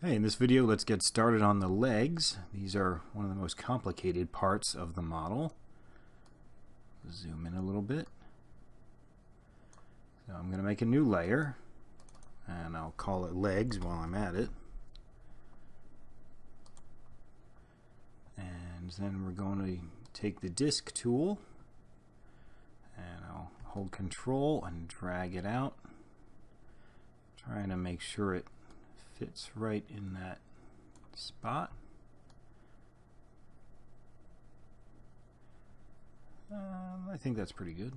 Okay, in this video, let's get started on the legs. These are one of the most complicated parts of the model. Zoom in a little bit. So I'm going to make a new layer, and I'll call it legs while I'm at it. And then we're going to take the disk tool, and I'll hold Control and drag it out, trying to make sure it fits right in that spot. I think that's pretty good.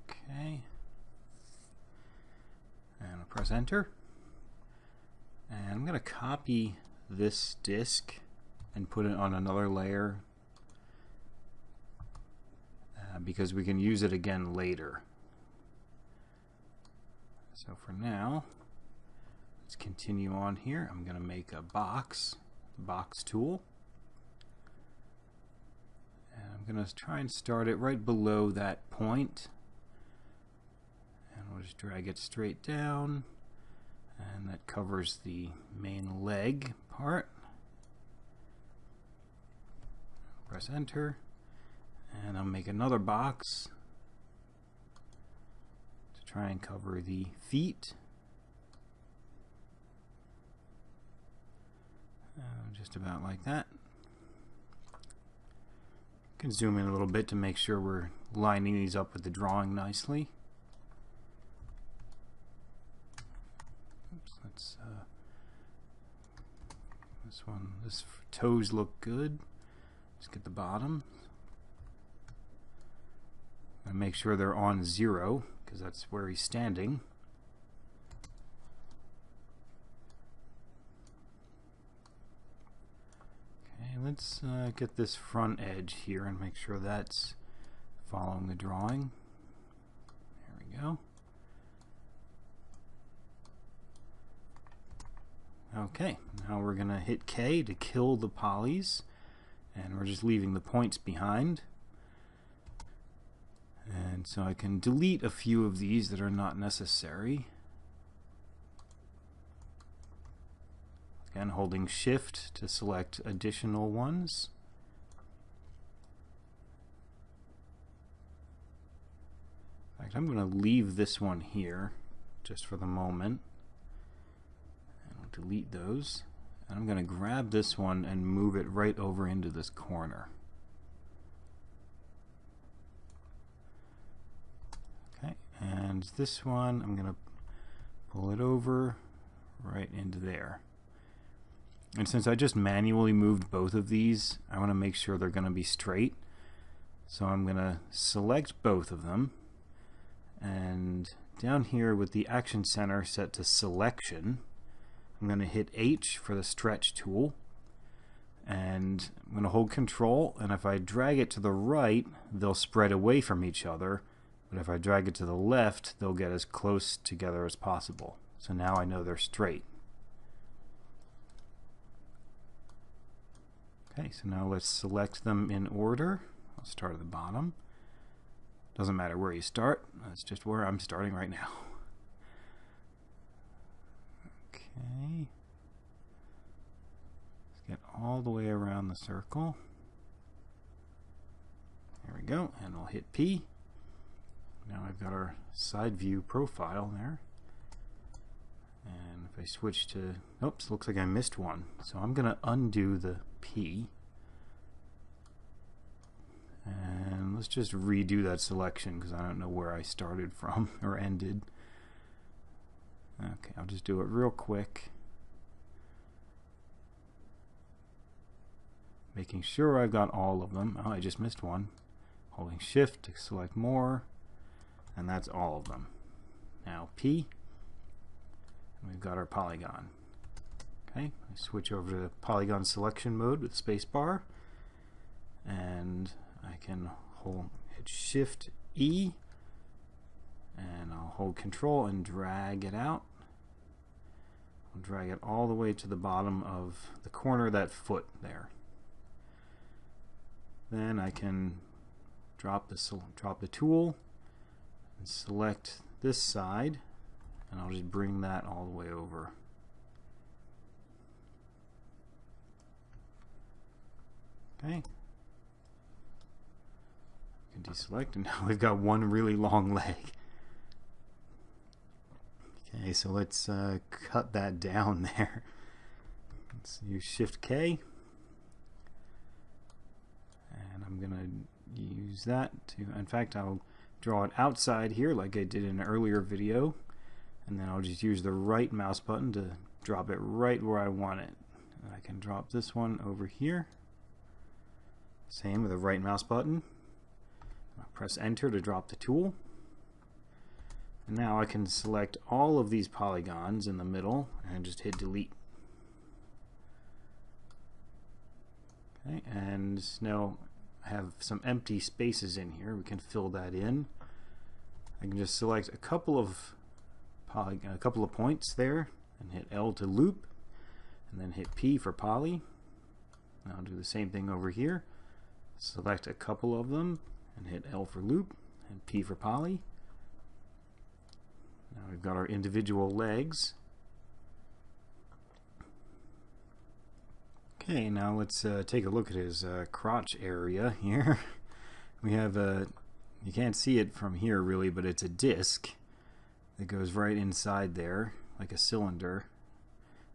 Okay. And I'll press Enter. And I'm going to copy this disk and put it on another layer because we can use it again later. So for now, let's continue on here. I'm going to make a box tool. And I'm going to try and start it right below that point. And we'll just drag it straight down. And that covers the main leg part. Press Enter. And I'll make another box to try and cover the feet. Just about like that. You can zoom in a little bit to make sure we're lining these up with the drawing nicely. Oops, let's this toes look good. Let's get the bottom. And make sure they're on 0 because that's where he's standing. Let's get this front edge here and make sure that's following the drawing. There we go. Okay, now we're going to hit K to kill the polys, and we're just leaving the points behind. And so I can delete a few of these that are not necessary. Again, holding Shift to select additional ones. In fact, I'm going to leave this one here just for the moment. And I'll delete those. And I'm going to grab this one and move it right over into this corner. Okay, and this one, I'm going to pull it over right into there. And since I just manually moved both of these, I want to make sure they're going to be straight. So I'm going to select both of them. And down here with the Action Center set to Selection, I'm going to hit H for the Stretch tool. And I'm going to hold Control, and if I drag it to the right, they'll spread away from each other. But if I drag it to the left, they'll get as close together as possible. So now I know they're straight. Okay, so now let's select them in order. I'll start at the bottom. Doesn't matter where you start, that's just where I'm starting right now. Okay. Let's get all the way around the circle. There we go, and we'll hit P. Now I've got our side view profile there. And if I switch to, oops, looks like I missed one. So I'm going to undo the P. And let's just redo that selection because I don't know where I started from or ended. Okay, I'll just do it real quick. Making sure I've got all of them. Oh, I just missed one. Holding Shift to select more. And that's all of them. Now P. We've got our polygon. Okay, I switch over to polygon selection mode with spacebar, and I can hit Shift E, and I'll hold Control and drag it out. I'll drag it all the way to the bottom of the corner of that foot there. Then I can drop the tool and select this side, and I'll just bring that all the way over. Okay. You can deselect, and now we've got one really long leg. Okay, so let's cut that down there. Let's use Shift K. And I'm going to use that to, in fact, I'll draw it outside here like I did in an earlier video. And then I'll just use the right mouse button to drop it right where I want it. And I can drop this one over here. Same with the right mouse button. I'll press Enter to drop the tool. And now I can select all of these polygons in the middle and just hit delete. Okay, and now I have some empty spaces in here. We can fill that in. I can just select a couple of points there and hit L to loop, and then hit P for poly. And I'll do the same thing over here. Select a couple of them and hit L for loop and P for poly. Now we've got our individual legs. Okay, now let's take a look at his crotch area here. We have you can't see it from here really, but it's a disc that goes right inside there like a cylinder.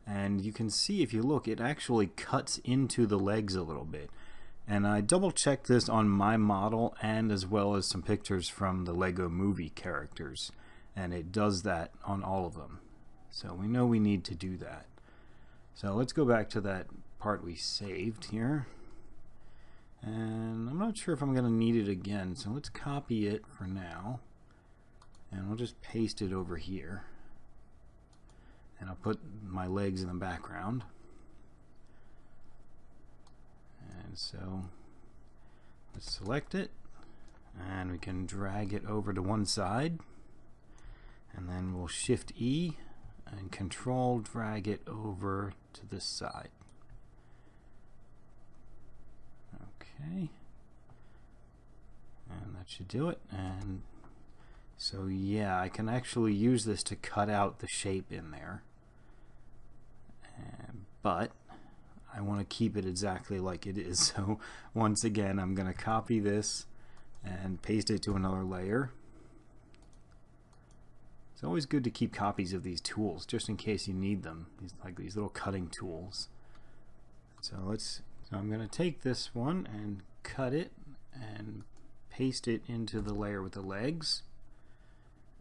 And you can see, if you look, it actually cuts into the legs a little bit. And I double checked this on my model and as well as some pictures from the Lego movie characters. And it does that on all of them. So we know we need to do that. So let's go back to that part we saved here. And I'm not sure if I'm going to need it again, so let's copy it for now. And we'll just paste it over here. And I'll put my legs in the background. And so let's select it, and we can drag it over to one side. And then we'll Shift E and Control drag it over to this side. Okay. And that should do it. And so yeah, I can actually use this to cut out the shape in there. But I want to keep it exactly like it is. So once again, I'm going to copy this and paste it to another layer. It's always good to keep copies of these tools just in case you need them. These little cutting tools. So I'm going to take this one and cut it and paste it into the layer with the legs.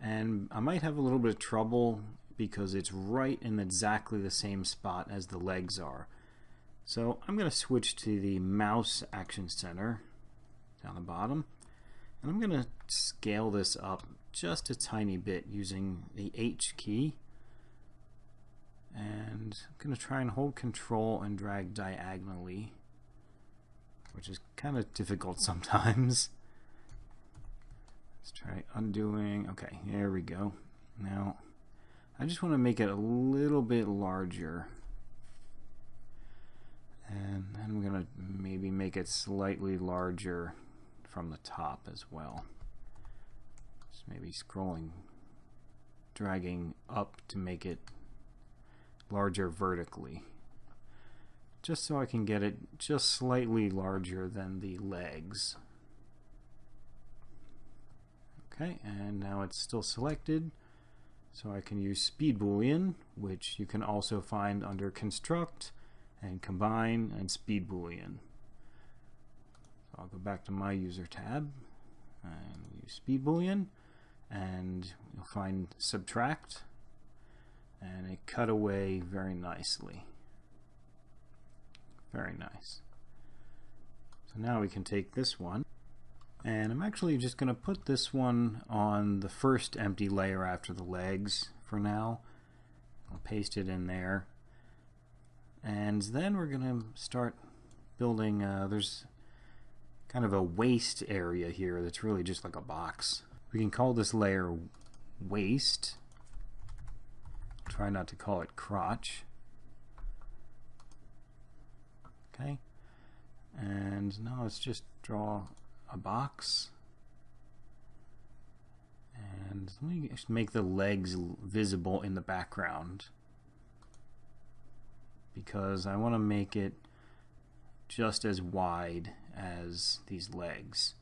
And I might have a little bit of trouble because it's right in exactly the same spot as the legs are. So I'm going to switch to the mouse action center down the bottom, and I'm going to scale this up just a tiny bit using the H key, and I'm going to try and hold Control and drag diagonally, which is kind of difficult sometimes. Let's try undoing. Okay, there we go. Now I just want to make it a little bit larger, and then I'm going to maybe make it slightly larger from the top as well. Just maybe scrolling, dragging up to make it larger vertically, just so I can get it just slightly larger than the legs. Okay, and now it's still selected, so I can use Speed Boolean, which you can also find under Construct and Combine and Speed Boolean. So I'll go back to my user tab and use Speed Boolean, and you'll find Subtract, and it cut away very nicely. Very nice. So now we can take this one, and I'm actually just going to put this one on the first empty layer after the legs for now. I'll paste it in there. And then we're going to start building, there's kind of a waist area here that's really just like a box. We can call this layer waist. Try not to call it crotch. Okay. And now let's just draw a box. And let me just make the legs visible in the background, because I want to make it just as wide as these legs.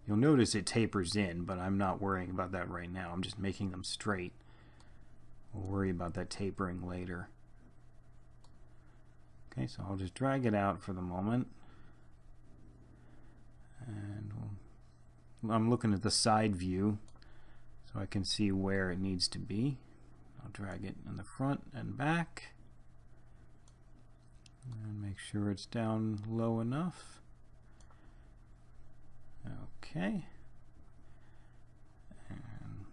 You'll notice it tapers in, but I'm not worrying about that right now. I'm just making them straight. We'll worry about that tapering later. Okay, so I'll just drag it out for the moment. And I'm looking at the side view so I can see where it needs to be. I'll drag it in the front and back. And make sure it's down low enough. Okay. And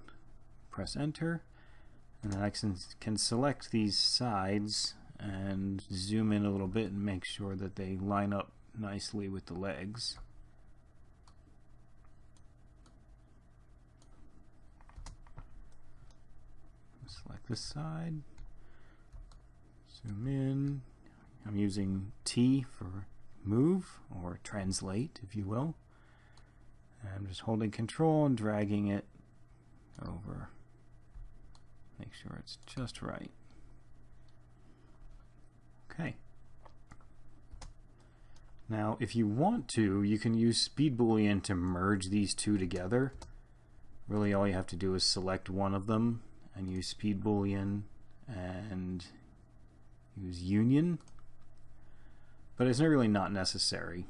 press enter. And then I can select these sides and zoom in a little bit and make sure that they line up nicely with the legs. Select this side. Zoom in. I'm using T for move, or translate, if you will. I'm just holding control and dragging it over. Make sure it's just right. Okay. Now, if you want to, you can use Speed Boolean to merge these two together. Really, all you have to do is select one of them and use Speed Boolean and use union. But it's really not necessary.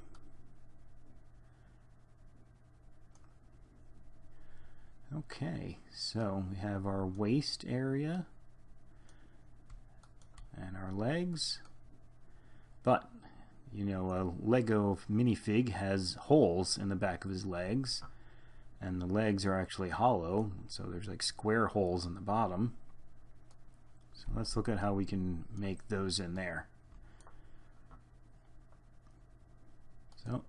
Okay, so we have our waist area and our legs. But, you know, a Lego minifig has holes in the back of his legs, and the legs are actually hollow, so there's like square holes in the bottom. So let's look at how we can make those in there. So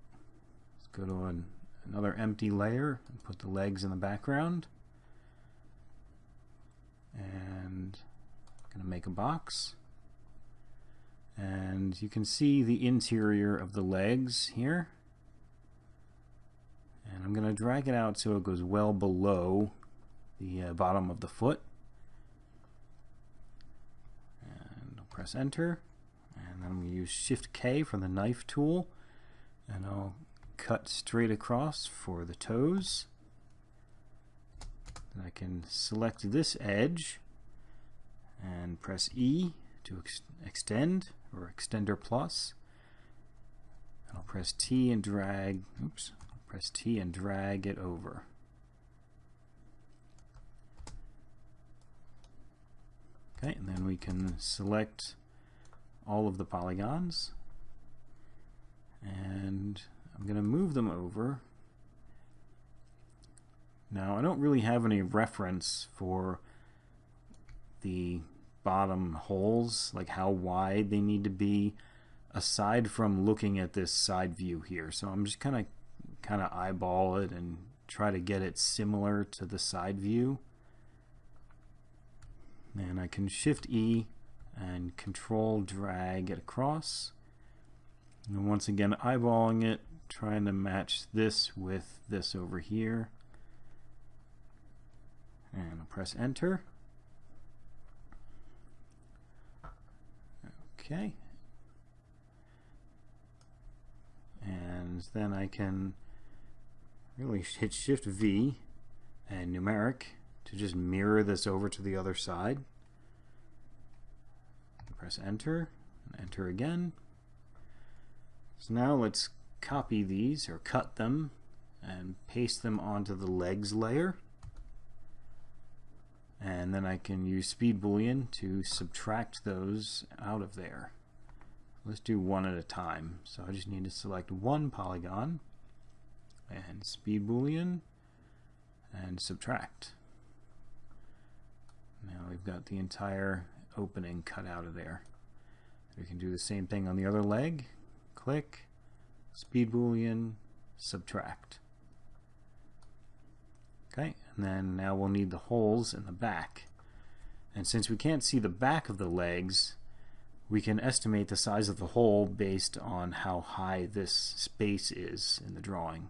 let's go to another empty layer and put the legs in the background. And I'm going to make a box. And you can see the interior of the legs here. And I'm going to drag it out so it goes well below the bottom of the foot. And I'll press enter. And then I'm going to use Shift K for the knife tool. And I'll cut straight across for the toes. Then I can select this edge and press E to extend, or extender plus. I'll press T and drag, press T and drag it over. Okay, and then we can select all of the polygons, and I'm going to move them over. Now, I don't really have any reference for the bottom holes, like how wide they need to be, aside from looking at this side view here. So I'm just kind of eyeball it and try to get it similar to the side view. And I can Shift E and Control drag it across. And once again, eyeballing it, trying to match this with this over here. And I'll press enter. Okay. And then I can really hit Shift V and numeric to just mirror this over to the other side. Press enter and enter again. So now let's copy these, or cut them, and paste them onto the legs layer. And then I can use Speed Boolean to subtract those out of there. Let's do one at a time. So I just need to select one polygon and Speed Boolean and subtract. Now we've got the entire opening cut out of there. We can do the same thing on the other leg. Click, Speed Boolean, subtract. Okay, and then now we'll need the holes in the back. And since we can't see the back of the legs, we can estimate the size of the hole based on how high this space is in the drawing.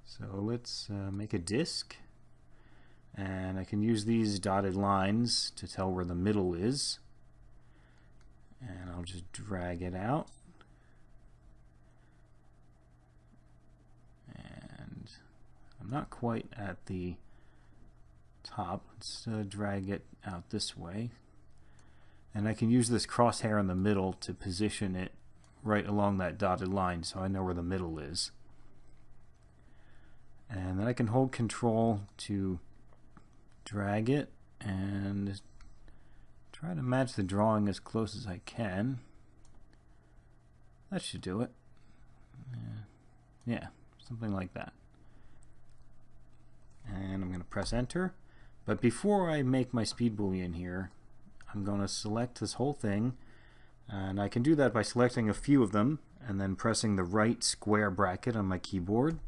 So let's make a disc. And I can use these dotted lines to tell where the middle is. And I'll just drag it out. And I'm not quite at the top. Let's drag it out this way. And I can use this crosshair in the middle to position it right along that dotted line so I know where the middle is. And then I can hold Control to drag it and try to match the drawing as close as I can. That should do it. Yeah, something like that. And I'm going to press Enter. But before I make my speed boolean here, I'm going to select this whole thing. And I can do that by selecting a few of them and then pressing the right square bracket on my keyboard.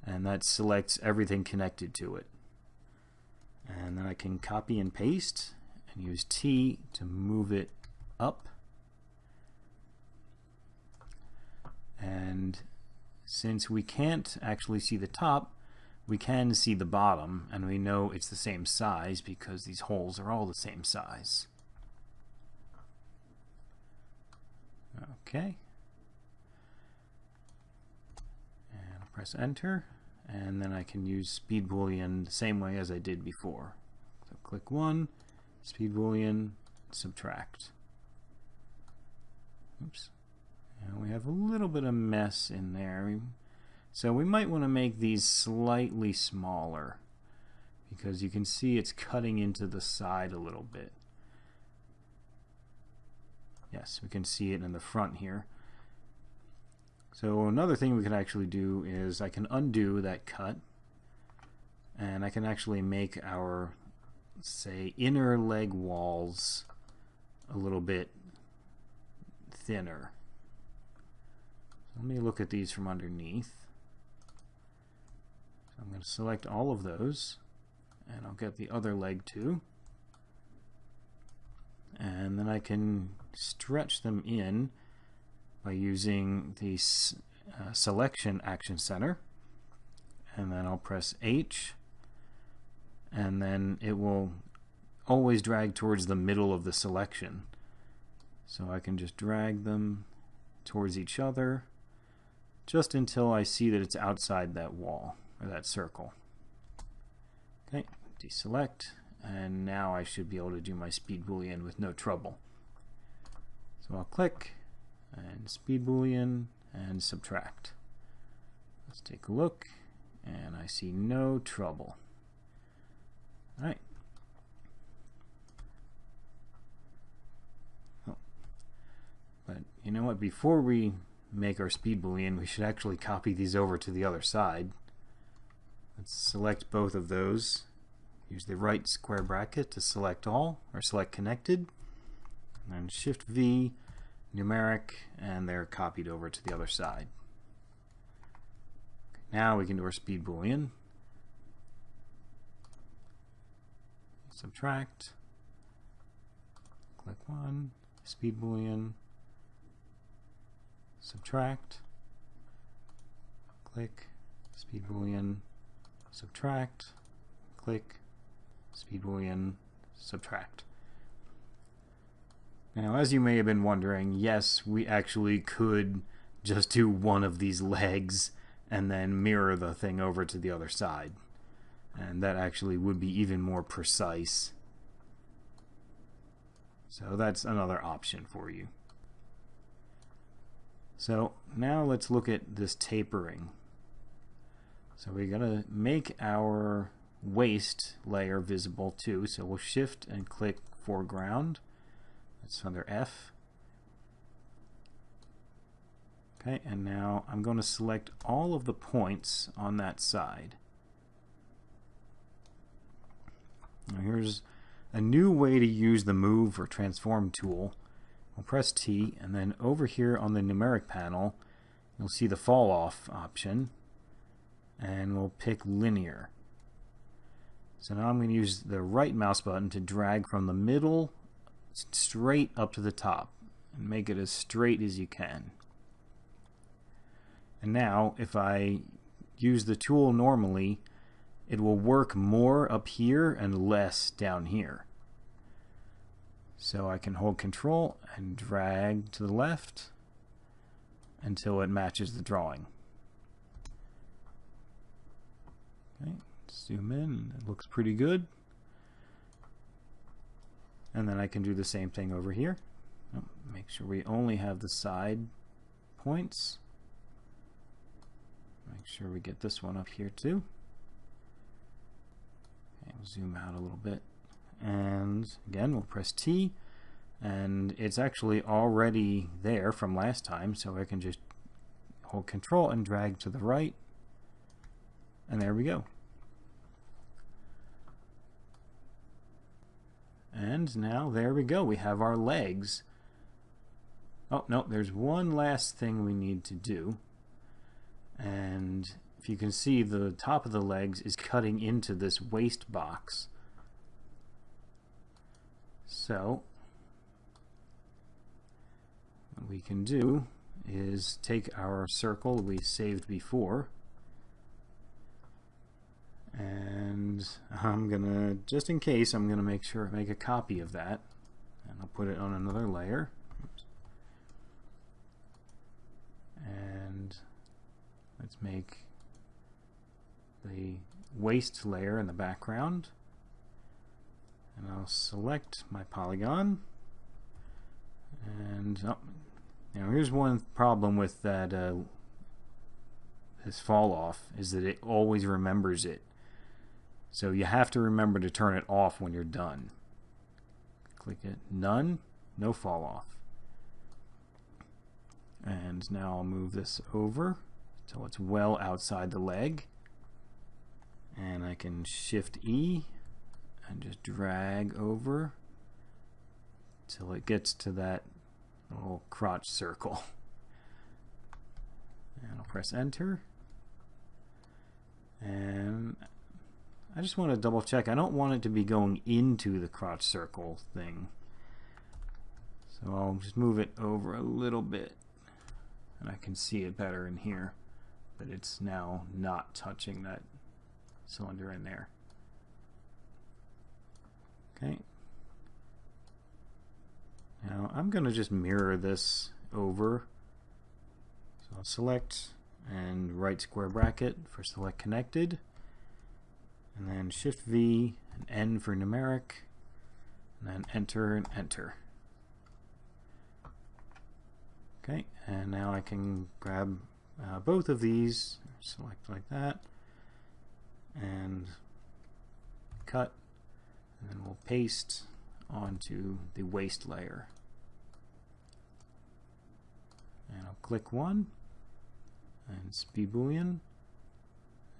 And that selects everything connected to it. And then I can copy and paste and use T to move it up. And since we can't actually see the top, we can see the bottom, and we know it's the same size because these holes are all the same size. Okay. And I'll press Enter, and then I can use speed boolean the same way as I did before. So click 1, speed boolean, subtract. Oops. And we have a little bit of mess in there. So we might want to make these slightly smaller because you can see it's cutting into the side a little bit. Yes, we can see it in the front here. So another thing we can actually do is I can undo that cut, and I can actually make our, say, inner leg walls a little bit thinner. Let me look at these from underneath. So I'm going to select all of those, and I'll get the other leg too. And then I can stretch them in by using the selection action center. And then I'll press H, and then it will always drag towards the middle of the selection. So I can just drag them towards each other just until I see that it's outside that wall or that circle. Okay, deselect, and now I should be able to do my speed boolean with no trouble. So I'll click and speed boolean and subtract. Let's take a look, and I see no trouble. All right. Oh. But you know what? Before we make our speed boolean, we should actually copy these over to the other side. Let's select both of those. Use the right square bracket to select all, or select connected, and then Shift V, numeric, and they're copied over to the other side. Now we can do our speed boolean. Subtract, click 1, speed boolean, subtract, click, speed boolean, subtract, click, speed boolean, subtract. Now, as you may have been wondering, yes, we actually could just do one of these legs and then mirror the thing over to the other side. And that actually would be even more precise. So that's another option for you. So now let's look at this tapering. So we're going to make our waist layer visible too. So we'll shift and click foreground. That's under F. Okay, and now I'm going to select all of the points on that side. Now here's a new way to use the Move or Transform tool. We'll press T, and then over here on the numeric panel, you'll see the fall off option, and we'll pick linear. So now I'm going to use the right mouse button to drag from the middle straight up to the top and make it as straight as you can. And now if I use the tool normally, it will work more up here and less down here. So I can hold Control and drag to the left until it matches the drawing. Okay, zoom in, it looks pretty good. And then I can do the same thing over here. Oh, make sure we only have the side points. Make sure we get this one up here too. Okay, we'll zoom out a little bit. And again, we'll press T. And it's actually already there from last time, so I can just hold Control and drag to the right. And there we go. And now there we go. We have our legs. Oh, no, there's one last thing we need to do. And if you can see, the top of the legs is cutting into this waist box. So what we can do is take our circle we saved before, and I'm gonna, just in case, I'm gonna make a copy of that, and I'll put it on another layer. Oops. And let's make the waist layer in the background, and I'll select my polygon. And now here's one problem with that this fall off, is that it always remembers it. So you have to remember to turn it off when you're done. Click it, none, no fall off. And now I'll move this over till it's well outside the leg. And I can Shift E and just drag over till it gets to that little crotch circle. And I'll press Enter. And I just want to double check. I don't want it to be going into the crotch circle thing. So I'll just move it over a little bit, and I can see it better in here, but it's now not touching that cylinder in there. Okay. Now I'm going to just mirror this over. So I'll select and right square bracket for select connected, and then Shift V and N for numeric, and then Enter and Enter. Okay, and now I can grab both of these, select like that, and cut, and then we'll paste onto the waist layer. And I'll click one, and speed boolean,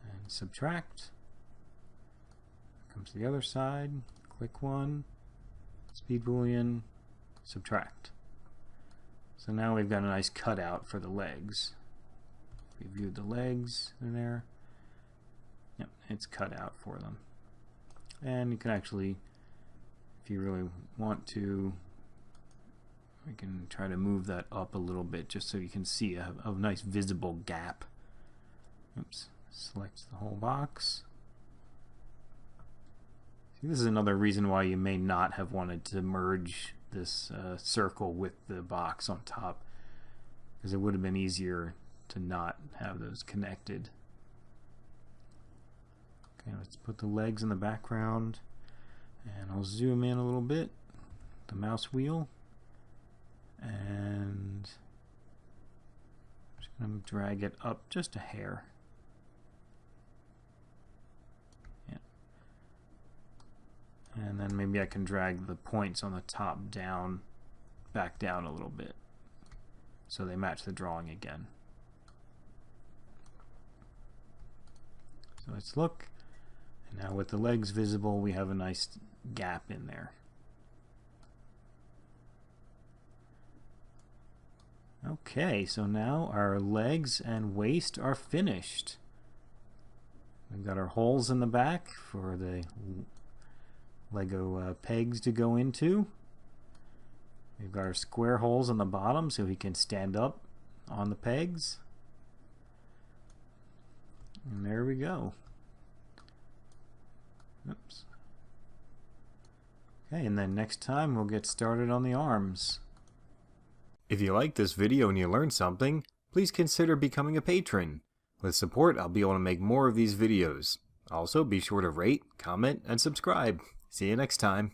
and subtract. Come to the other side, click one, speed boolean, subtract. So now we've got a nice cutout for the legs. We viewed the legs in there. Yep, it's cut out for them. And you can actually, if you really want to, we can try to move that up a little bit just so you can see a nice visible gap. Oops, select the whole box. See, this is another reason why you may not have wanted to merge this circle with the box on top, because it would have been easier to not have those connected. Okay, let's put the legs in the background, and I'll zoom in a little bit, the mouse wheel, and I'm just going to drag it up just a hair. Yeah. And then maybe I can drag the points on the top down, back down a little bit, so they match the drawing again. So let's look. And now with the legs visible, we have a nice gap in there. Okay, so now our legs and waist are finished. We've got our holes in the back for the Lego pegs to go into. We've got our square holes on the bottom so he can stand up on the pegs. And there we go. Oops. Okay, and then next time we'll get started on the arms. If you liked this video and you learned something, please consider becoming a patron. With support, I'll be able to make more of these videos. Also, be sure to rate, comment, and subscribe. See you next time.